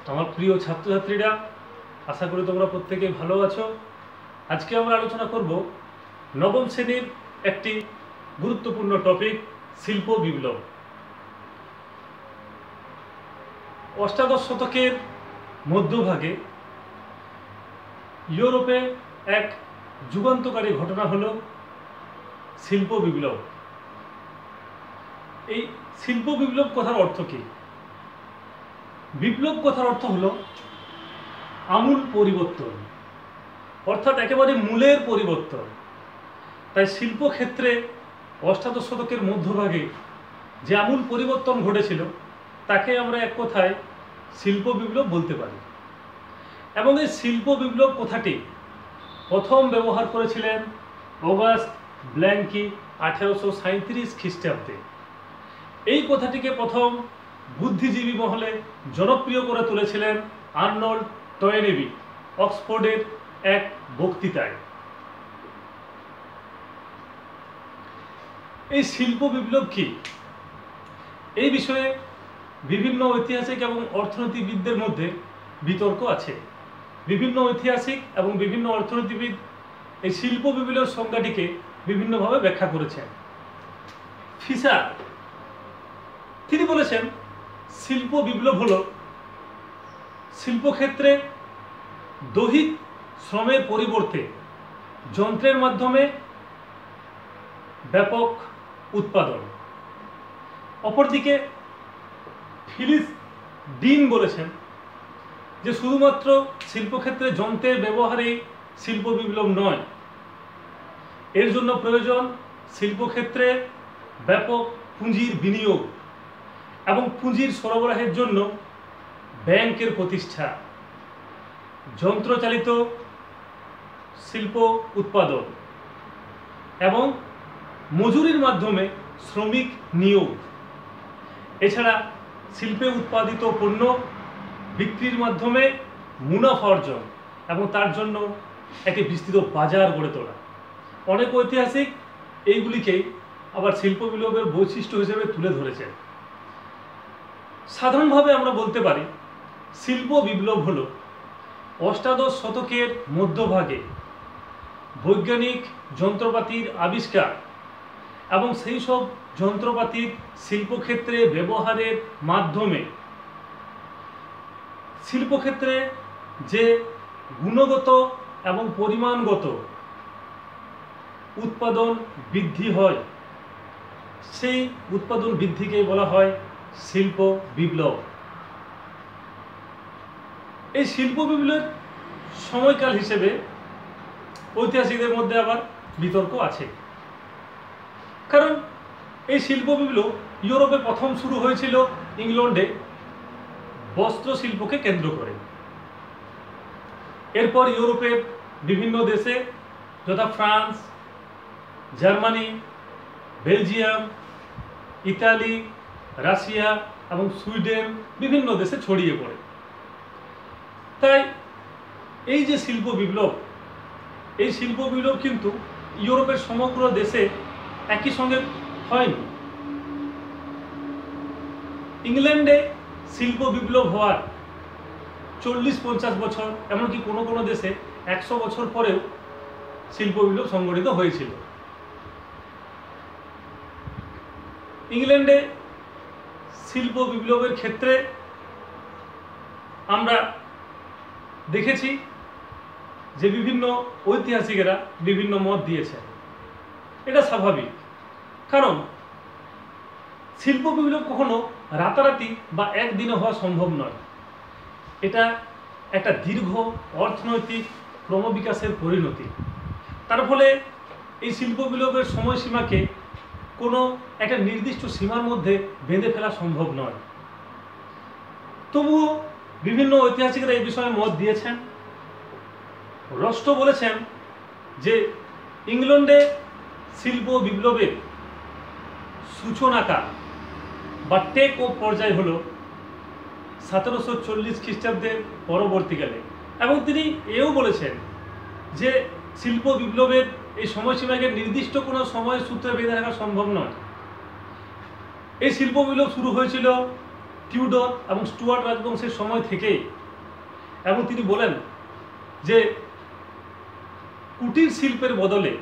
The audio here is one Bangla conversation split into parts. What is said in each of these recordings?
আমার প্রিয় ছাত্রছাত্রীরা, আশা করি তোমরা প্রত্যেকে ভালো আছো। আজকে আমরা আলোচনা করব নবম শ্রেণীর একটি গুরুত্বপূর্ণ টপিক, শিল্প বিপ্লব। অষ্টাদশ শতকের মধ্যভাগে ইউরোপে এক যুগান্তকারী ঘটনা হলো শিল্প বিপ্লব। এই শিল্প বিপ্লব কথার অর্থ কি? বিপ্লব কথার অর্থ হলো আমূল পরিবর্তন, অর্থাৎ একেবারে মূলের পরিবর্তন। তাই শিল্পক্ষেত্রে অষ্টাদশ শতকের মধ্যভাগে যে আমূল পরিবর্তন ঘটেছিল তাকে আমরা এক কথায় শিল্প বিপ্লব বলতে পারি। এবং এই শিল্প বিপ্লব কথাটি প্রথম ব্যবহার করেছিলেন অগাস্ট ব্ল্যাঙ্কি 1837 খ্রিস্টাব্দে। এই কথাটিকে প্রথম বুদ্ধিজীবী মহলে জনপ্রিয় করে তুলেছিলেন আর্নল্ড টয়েনেবি অক্সফোর্ডের এক বক্তৃতায়। এই শিল্প বিপ্লব কি, এই বিষয়ে বিভিন্ন ঐতিহাসিক এবং অর্থনীতিবিদদের মধ্যে বিতর্ক আছে। বিভিন্ন ঐতিহাসিক এবং বিভিন্ন অর্থনীতিবিদ এই শিল্প বিপ্লবের সংজ্ঞাটিকে বিভিন্নভাবে ব্যাখ্যা করেছেন। ফিশার তিনি বলেছেন, শিল্প বিপ্লব হল শিল্পক্ষেত্রে দৈহিক শ্রমের পরিবর্তে যন্ত্রের মাধ্যমে ব্যাপক উৎপাদন। অপরদিকে ফিলিস ডিন বলেছেন যে শুধুমাত্র শিল্পক্ষেত্রে যন্ত্রের ব্যবহারেই শিল্প বিপ্লব নয়, এর জন্য প্রয়োজন শিল্পক্ষেত্রে ব্যাপক পুঁজির বিনিয়োগ এবং পুঁজির সরবরাহের জন্য ব্যাংকের প্রতিষ্ঠা, যন্ত্রচালিত শিল্প উৎপাদন এবং মজুরির মাধ্যমে শ্রমিক নিয়োগ। এছাড়া শিল্পে উৎপাদিত পণ্য বিক্রির মাধ্যমে মুনাফা অর্জন এবং তার জন্য একটি বিস্তৃত বাজার গড়ে তোলা। অনেক ঐতিহাসিক এইগুলিকেই আবার শিল্প বিপ্লবের বৈশিষ্ট্য হিসেবে তুলে ধরেছেন। সাধারণভাবে আমরা বলতে পারি শিল্প বিপ্লব হল অষ্টাদশ শতকের মধ্যভাগে বৈজ্ঞানিক যন্ত্রপাতির আবিষ্কার এবং সেই সব যন্ত্রপাতির শিল্পক্ষেত্রে ব্যবহারের মাধ্যমে শিল্পক্ষেত্রে যে গুণগত এবং পরিমাণগত উৎপাদন বৃদ্ধি হয়, সেই উৎপাদন বৃদ্ধিকে বলা হয় শিল্প বিপ্লব। এই শিল্প বিপ্লবের সময়কাল হিসেবে ঐতিহাসিকদের মধ্যে আবার বিতর্ক আছে, কারণ এই শিল্প বিপ্লব ইউরোপে প্রথম শুরু হয়েছিল ইংল্যান্ডে বস্ত্র শিল্পকে কেন্দ্র করে। এরপর ইউরোপের বিভিন্ন দেশে যথা France, Germany, Belgium, Italy, Russia এবং সুইডেন বিভিন্ন দেশে ছড়িয়ে পড়ে। তাই এই যে শিল্প বিপ্লব, এই শিল্প বিপ্লব কিন্তু ইউরোপের সমগ্র দেশে একই সঙ্গে হয়নি। ইংল্যান্ডে শিল্প বিপ্লব হওয়ার 40-50 বছর, এমনকি কোনো কোনো দেশে 100 বছর পরেও শিল্প বিপ্লব সংগঠিত হয়েছিল। ইংল্যান্ডে শিল্প বিপ্লবের ক্ষেত্রে আমরা দেখেছি যে বিভিন্ন ঐতিহাসিকেরা বিভিন্ন মত দিয়েছেন। এটা স্বাভাবিক, কারণ শিল্প বিপ্লব কখনো রাতারাতি বা একদিনে হওয়া সম্ভব নয়। এটা একটা দীর্ঘ অর্থনৈতিক ক্রমবিকাশের পরিণতি। তার ফলে এই শিল্প বিপ্লবের সময়সীমাকে কোনো একটা নির্দিষ্ট সীমার মধ্যে বেঁধে ফেলা সম্ভব নয়। তবুও বিভিন্ন ঐতিহাসিকরা এই বিষয়ে মত দিয়েছেন। রস্টো বলেছেন যে ইংল্যান্ডে শিল্প বিপ্লবের সূচনাকাল বা টেক ও পর্যায় হল 1740 খ্রিস্টাব্দের পরবর্তীকালে। এবং তিনি এও বলেছেন যে শিল্প বিপ্লবের এই সময়সীমাকে নির্দিষ্ট কোনো সময়ের সূত্রে বেঁধে রাখা সম্ভব নয়। এই শিল্প বিপ্লব শুরু হয়েছিল টিউডর এবং স্টুয়ার্ট রাজবংশের সময় থেকেই, এবং তিনি বলেন যে কুটির শিল্পের বদলে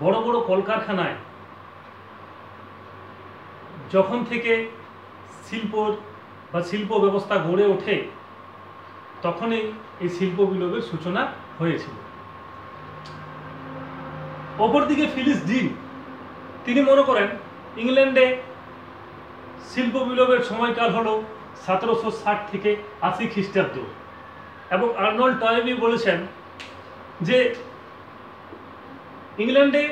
বড় বড় কলকারখানায় যখন থেকে শিল্প ব্যবস্থা গড়ে ওঠে তখনই এই শিল্প বিলোপের সূচনা হয়েছিল। অপরদিকে ফিলিস ডিন তিনি মনে করেন ইংল্যান্ডে শিল্প বিলোপের সময়কাল হলো 1760 থেকে 80 খ্রিস্টাব্দ, এবং আর্নল্ড টয়েবি বলেছেন যে ইংল্যান্ডে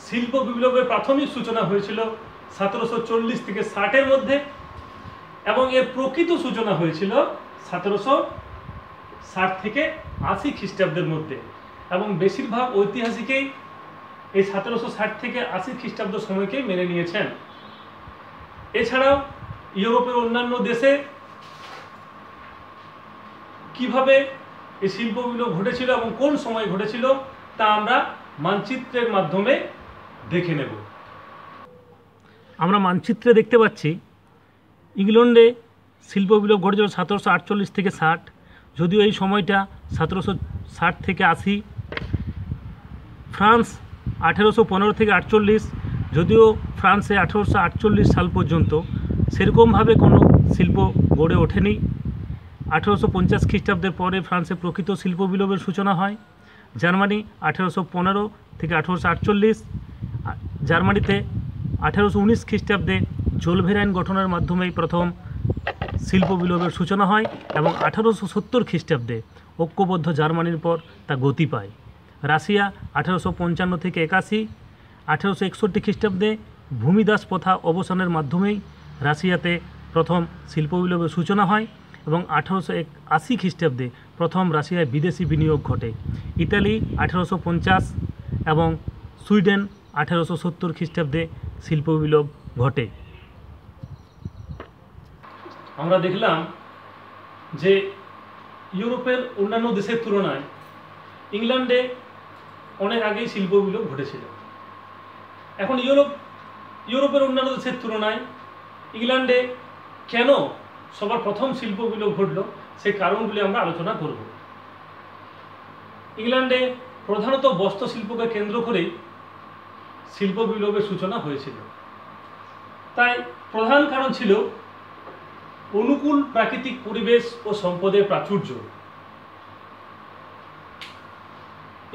শিল্প বিপ্লবের প্রাথমিক সূচনা হয়েছিল 1740 থেকে 60-এর মধ্যে, এবং এর প্রকৃত সূচনা হয়েছিল 1760 থেকে 80 খ্রিস্টাব্দের মধ্যে, এবং বেশিরভাগ ঐতিহাসিকেই এই 1760 থেকে 80 খ্রিস্টাব্দ সময়কে মেনে নিয়েছেন। এছাড়াও ইউরোপের অন্যান্য দেশে কিভাবে এই শিল্প বিপ্লব ঘটেছিল এবং কোন সময় ঘটেছিল তা আমরা মানচিত্রের মাধ্যমে দেখে নেব। আমরা মানচিত্রে দেখতে পাচ্ছি ইংল্যান্ডে শিল্প বিপ্লব ঘটেছিল 1748 থেকে 60, যদিও এই সময়টা 1760 থেকে 80। ফ্রান্স 1815 থেকে 48, যদিও ফ্রান্সে 1848 সাল পর্যন্ত সেরকমভাবে কোনো শিল্প গড়ে ওঠেনি। 1850 খ্রিস্টাব্দের পরে ফ্রান্সে প্রকৃত শিল্প বিপ্লবের সূচনা হয়। জার্মানি 1815 থেকে 1848, জার্মানিতে 1819 খ্রিস্টাব্দে জোলভের আইন গঠনের মাধ্যমেই প্রথম শিল্প বিপ্লবের সূচনা হয়, এবং 1870 খ্রিস্টাব্দে ঐক্যবদ্ধ জার্মানির পর তা গতি পায়। রাশিয়া 1855 থেকে 81, 1861 খ্রিস্টাব্দে ভূমিদাস প্রথা অবসানের মাধ্যমেই রাশিয়াতে প্রথম শিল্প বিপ্লবের সূচনা হয়, এবং 1880 খ্রিস্টাব্দে প্রথম রাশিয়ায় বিদেশি বিনিয়োগ ঘটে। ইতালি 1850 এবং সুইডেন 1870 খ্রিস্টাব্দে শিল্প বিপ্লব ঘটে। আমরা দেখলাম যে ইউরোপের অন্যান্য দেশের তুলনায় ইংল্যান্ডে অনেক আগেই শিল্প বিপ্লব ঘটেছিল। এখন ইউরোপের অন্যান্য দেশের তুলনায় ইংল্যান্ডে কেন সবার প্রথম শিল্প বিপ্লব ঘটল সেই কারণগুলি আমরা আলোচনা করব। ইংল্যান্ডে প্রধানত বস্ত্র শিল্পকে কেন্দ্র করেই শিল্প বিপ্লবের সূচনা হয়েছিল। তাই প্রধান কারণ ছিল অনুকূল প্রাকৃতিক পরিবেশ ও সম্পদের প্রাচুর্য।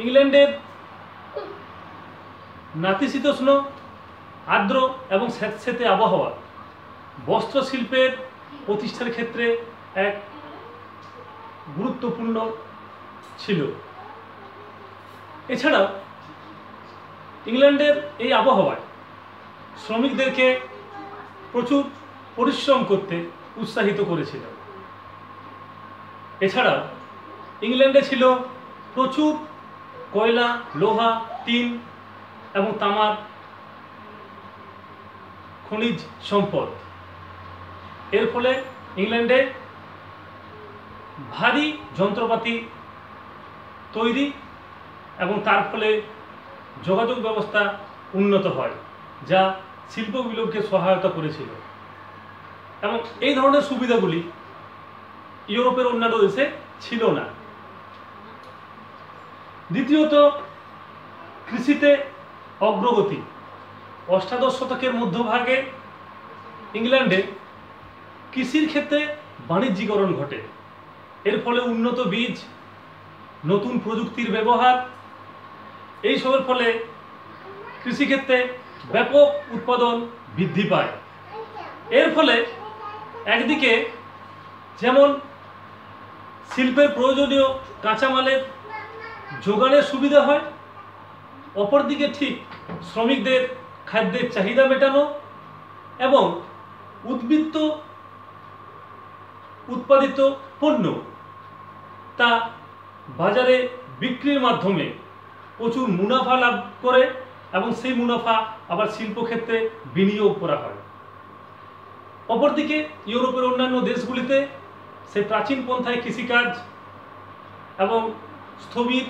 ইংল্যান্ডের নাতিশীতোষ্ণ, আর্দ্র এবং স্যাঁতসেঁতে আবহাওয়া বস্ত্র শিল্পের প্রতিষ্ঠার ক্ষেত্রে এক গুরুত্বপূর্ণ ছিল। এছাড়াও ইংল্যান্ডের এই আবহাওয়ায় শ্রমিকদেরকে প্রচুর পরিশ্রম করতে উৎসাহিত করেছিল। এছাড়াও ইংল্যান্ডে ছিল প্রচুর কয়লা, লোহা, টিন এবং তামার খনিজ সম্পদ। এর ফলে ইংল্যান্ডে ভারী যন্ত্রপাতি তৈরি এবং তার ফলে যোগাযোগ ব্যবস্থা উন্নত হয়, যা শিল্প বিপ্লবকে সহায়তা করেছিল। এবং এই ধরনের সুবিধাগুলি ইউরোপের অন্যান্য দেশে ছিল না। দ্বিতীয়ত, কৃষিতে অগ্রগতি। অষ্টাদশ শতকের মধ্যভাগে ইংল্যান্ডে কৃষির ক্ষেত্রে বাণিজ্যিকরণ ঘটে। এর ফলে উন্নত বীজ, নতুন প্রযুক্তির ব্যবহার, এইসবের ফলে কৃষিক্ষেত্রে ব্যাপক উৎপাদন বৃদ্ধি পায়। এর ফলে একদিকে যেমন শিল্পের প্রয়োজনীয় কাঁচামালের যোগানের সুবিধা হয়, অপরদিকে ঠিক শ্রমিকদের খাদ্যের চাহিদা মেটানো এবং উদ্বৃত্ত উৎপাদিত পণ্য তা বাজারে বিক্রির মাধ্যমে প্রচুর মুনাফা লাভ করে এবং সেই মুনাফা আবার শিল্পক্ষেত্রে বিনিয়োগ করা হয়। অপরদিকে ইউরোপের অন্যান্য দেশগুলিতে সেই প্রাচীন পন্থায় কৃষিকাজ এবং স্থবির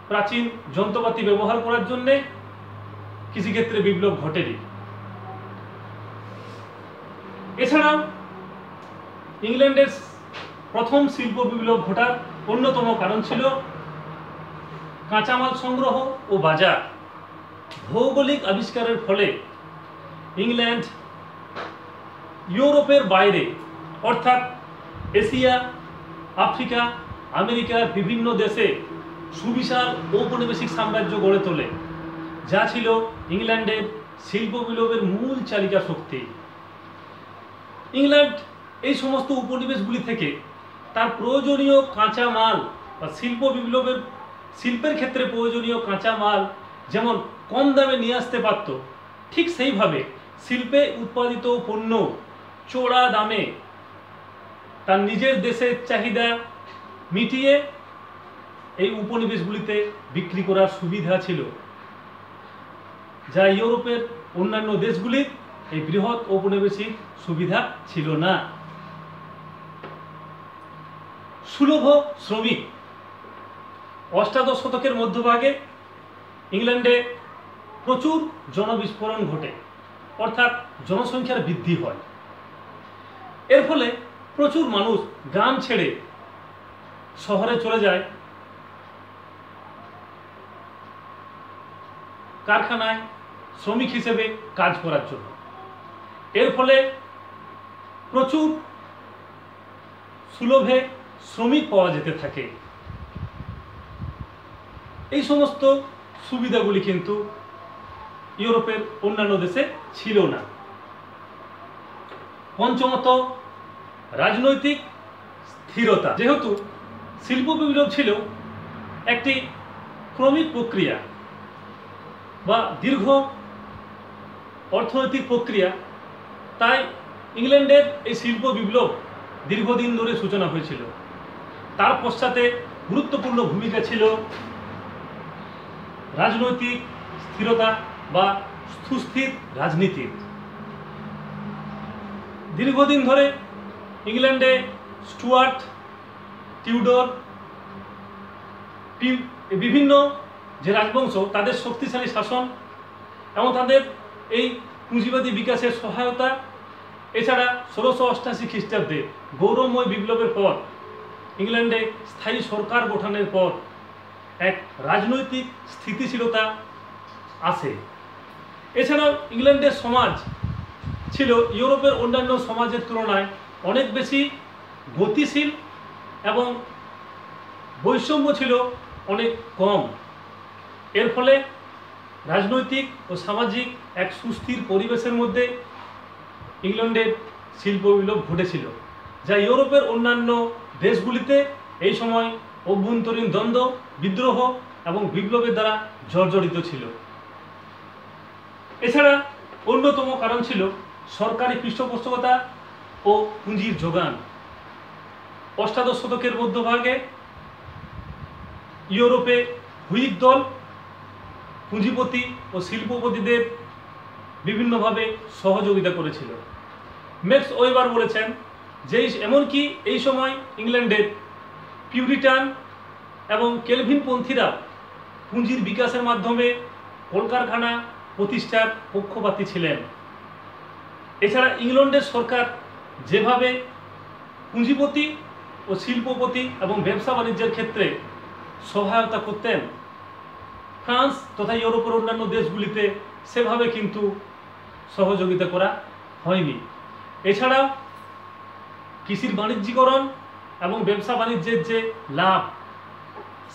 প্রাচীন যন্ত্রপাতি ব্যবহার করার জন্যে কৃষিক্ষেত্রে বিপ্লব ঘটেনি। এছাড়াও ইংল্যান্ডের প্রথম শিল্প বিপ্লব ঘটার অন্যতম কারণ ছিল কাঁচামাল সংগ্রহ ও বাজার। ভৌগোলিক আবিষ্কারের ফলে ইংল্যান্ড ইউরোপের বাইরে অর্থাৎ এশিয়া, আফ্রিকা, আমেরিকার বিভিন্ন দেশে সুবিশাল ঔপনিবেশিক সাম্রাজ্য গড়ে তোলে, যা ছিল ইংল্যান্ডের শিল্প বিপ্লবের মূল চালিকা শক্তি। ইংল্যান্ড এই সমস্ত উপনিবেশগুলি থেকে তার প্রয়োজনীয় কাঁচামাল বা শিল্পের ক্ষেত্রে প্রয়োজনীয় কাঁচামাল যেমন কম দামে নিয়ে আসতে পারত, ঠিক সেইভাবে শিল্পে উৎপাদিত পণ্য চড়া দামে তার নিজের দেশের চাহিদা মিটিয়ে এই উপনিবেশগুলিতে বিক্রি করার সুবিধা ছিল, যা ইউরোপের অন্যান্য দেশগুলির এই বৃহৎ ঔপনিবেশিক সুবিধা ছিল না। সুলভ শ্রমিক। অষ্টাদশ শতকের মধ্যভাগে ইংল্যান্ডে প্রচুর জনবিস্ফোরণ ঘটে, অর্থাৎ জনসংখ্যার বৃদ্ধি হয়। এর ফলে প্রচুর মানুষ গ্রাম ছেড়ে শহরে চলে যায় কারখানায় শ্রমিক হিসেবে কাজ করার জন্য। এর ফলে প্রচুর সুলভে শ্রমিক পাওয়া যেতে থাকে। এই সমস্ত সুবিধাগুলি কিন্তু ইউরোপের অন্যান্য দেশে ছিল না। পঞ্চমত, রাজনৈতিক স্থিরতা। যেহেতু শিল্প বিপ্লব ছিল একটি ক্রমিক প্রক্রিয়া বা দীর্ঘ অর্থনৈতিক প্রক্রিয়া, তাই ইংল্যান্ডের এই শিল্প বিপ্লব দীর্ঘদিন ধরে সূচনা হয়েছিল। তার পশ্চাতে গুরুত্বপূর্ণ ভূমিকা ছিল রাজনৈতিক স্থিরতা বা সুস্থির রাজনীতির। দীর্ঘদিন ধরে ইংল্যান্ডে স্টুয়ার্ট, টিউডর, বিভিন্ন যে রাজবংশ তাদের শক্তিশালী শাসন এবং তাদের এই পুঁজিবাদী বিকাশের সহায়তা, এছাড়া 1688 খ্রিস্টাব্দে গৌরবময় বিপ্লবের পর ইংল্যান্ডে স্থায়ী সরকার গঠনের পর এক রাজনৈতিক স্থিতিশীলতা আসে। এছাড়াও ইংল্যান্ডের সমাজ ছিল ইউরোপের অন্যান্য সমাজের তুলনায় অনেক বেশি গতিশীল এবং বৈষম্য ছিল অনেক কম। এর ফলে রাজনৈতিক ও সামাজিক এক সুস্থির পরিবেশের মধ্যে ইংল্যান্ডের শিল্প বিপ্লব ঘটেছিল, যা ইউরোপের অন্যান্য দেশগুলিতে এই সময় অভ্যন্তরীণ দ্বন্দ্ব, বিদ্রোহ এবং বিপ্লবের দ্বারা জর্জরিত ছিল। এছাড়া অন্যতম কারণ ছিল সরকারি পৃষ্ঠপোষকতা ও পুঁজির যোগান। অষ্টাদশ শতকের মধ্যভাগে ইউরোপে হুইগ দল পুঁজিপতি ও শিল্পপতিদের বিভিন্নভাবে সহযোগিতা করেছিল। ম্যাক্স ওয়েবার বলেছেন যে এমনকি এই সময় ইংল্যান্ডের পিউরিটান এবং কেলভিনপন্থীরা পুঁজির বিকাশের মাধ্যমে কলকারখানা প্রতিষ্ঠার পক্ষপাতী ছিলেন। এছাড়া ইংল্যান্ডের সরকার যেভাবে পুঁজিপতি ও শিল্পপতি এবং ব্যবসা বাণিজ্যের ক্ষেত্রে সহায়তা করতেন, ফ্রান্স তথা ইউরোপের অন্যান্য দেশগুলিতে সেভাবে কিন্তু সহযোগিতা করা হয়নি। এছাড়া কৃষির বাণিজ্যিকরণ এবং ব্যবসা বাণিজ্যের যে লাভ,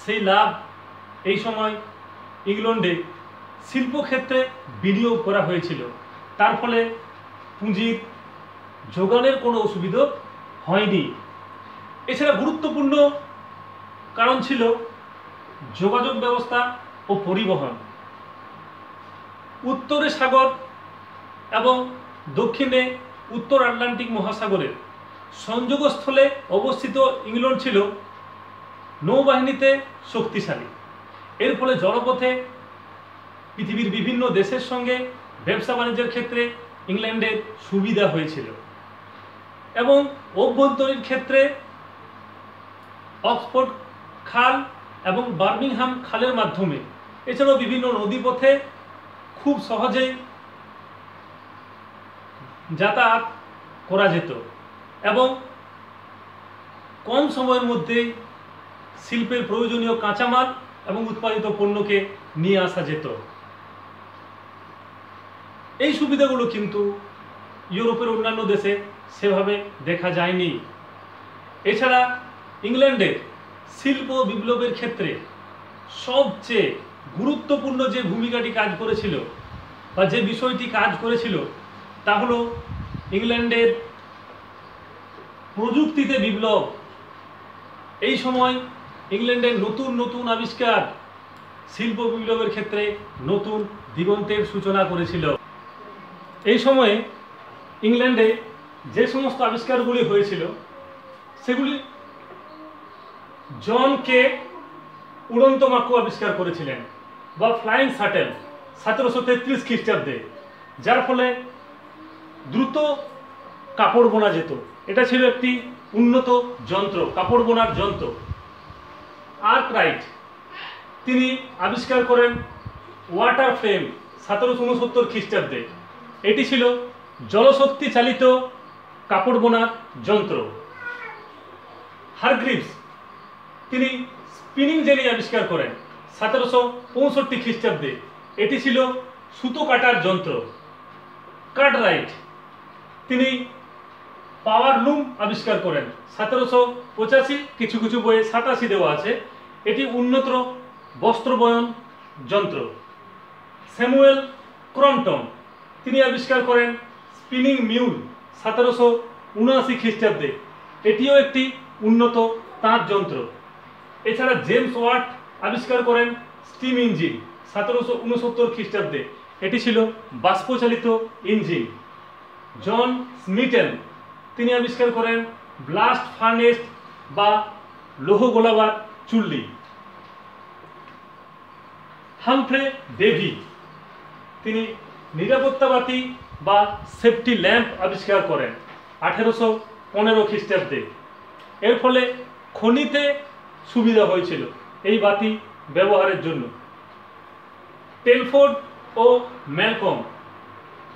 সেই লাভ এই সময় ইংল্যান্ডে শিল্পক্ষেত্রে বিনিয়োগ করা হয়েছিল। তার ফলে পুঁজির যোগানের কোনো অসুবিধা হয়নি। এছাড়া গুরুত্বপূর্ণ কারণ ছিল যোগাযোগ ব্যবস্থা ও পরিবহন। উত্তরে সাগর এবং দক্ষিণে উত্তর আটলান্টিক মহাসাগরের সংযোগস্থলে অবস্থিত ইংল্যান্ড ছিল নৌবাহিনীতে শক্তিশালী। এর ফলে জলপথে পৃথিবীর বিভিন্ন দেশের সঙ্গে ব্যবসা বাণিজ্যের ক্ষেত্রে ইংল্যান্ডের সুবিধা হয়েছিল এবং অভ্যন্তরীণ ক্ষেত্রে অক্সফোর্ড খাল এবং বার্মিংহাম খালের মাধ্যমে, এছাড়াও বিভিন্ন নদীপথে খুব সহজেই যাতায়াত করা যেত এবং কম সময়ের মধ্যেই শিল্পের প্রয়োজনীয় কাঁচামাল এবং উৎপাদিত পণ্যকে নিয়ে আসা যেত। এই সুবিধাগুলো কিন্তু ইউরোপের অন্যান্য দেশে সেভাবে দেখা যায়নি। এছাড়া ইংল্যান্ডের শিল্প বিপ্লবের ক্ষেত্রে সবচেয়ে গুরুত্বপূর্ণ যে ভূমিকাটি কাজ করেছিল বা যে বিষয়টি কাজ করেছিল তা হলো ইংল্যান্ডের প্রযুক্তিতে বিপ্লব। এই সময় ইংল্যান্ডের নতুন নতুন আবিষ্কার শিল্প বিপ্লবের ক্ষেত্রে নতুন দিগন্তের সূচনা করেছিল। এই সময়ে ইংল্যান্ডে যে সমস্ত আবিষ্কারগুলি হয়েছিল সেগুলি জন কে উড়ন্ত মাকু আবিষ্কার করেছিলেন বা ফ্লাইং শাটেল 1733 খ্রিস্টাব্দে, যার ফলে দ্রুত কাপড় বোনা যেত। এটা ছিল একটি উন্নত যন্ত্র, কাপড় বোনার যন্ত্র। আর্করাইট তিনি আবিষ্কার করেন ওয়াটার ফ্রেম 1769 খ্রিস্টাব্দে। এটি ছিল জলশক্তি চালিত কাপড় বোনার যন্ত্র। হারগ্রিভস তিনি স্পিনিং জেনি আবিষ্কার করেন 1765 খ্রিস্টাব্দে। এটি ছিল সুতো কাটার যন্ত্র। কার্টরাইট তিনি পাওয়ার লুম আবিষ্কার করেন 1785, কিছু কিছু বইয়ে 87 দেওয়া আছে। এটি উন্নত বস্ত্র বয়ন যন্ত্র। স্যামুয়েল ক্রম্পটন তিনি আবিষ্কার করেন স্পিনিং মিউল 1779 খ্রিস্টাব্দে। এটিও একটি উন্নত তাঁত যন্ত্র। এছাড়া জেমস ওয়াট আবিষ্কার করেন স্টিম ইঞ্জিন 1769 খ্রিস্টাব্দে। এটি ছিল বাষ্পচালিত ইঞ্জিন। জন স্মিটেন তিনি আবিষ্কার করেন ব্লাস্ট ফার্নেস বা লৌহ গোলাবার চুল্লি। হামফ্রে ডেভি তিনি নিরাপত্তা বাতি বা সেফটি ল্যাম্প আবিষ্কার করেন 1815 খ্রিস্টাব্দে। এর ফলে খনিতে সুবিধা হয়েছিল এই বাতি ব্যবহারের জন্য। টেলফোর্ড ও ম্যালকম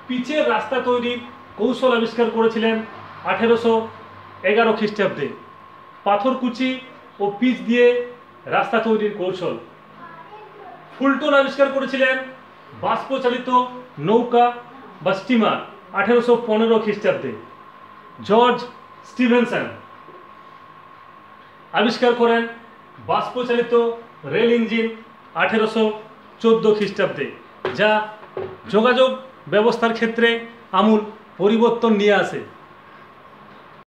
পিচের রাস্তা তৈরির কৌশল আবিষ্কার করেছিলেন 1811 খ্রিস্টাব্দে। পাথরকুচি ও পিচ দিয়ে রাস্তা তৈরির কৌশল। ফুলটন আবিষ্কার করেছিলেন বাষ্পচালিত নৌকা বা স্টিমার 1815 খ্রিস্টাব্দে। জর্জ স্টিভেনসন আবিষ্কার করেন বাষ্পচালিত রেল ইঞ্জিন 1814 খ্রিস্টাব্দে, যা যোগাযোগ ব্যবস্থার ক্ষেত্রে আমূল পরিবর্তন নিয়ে আসে।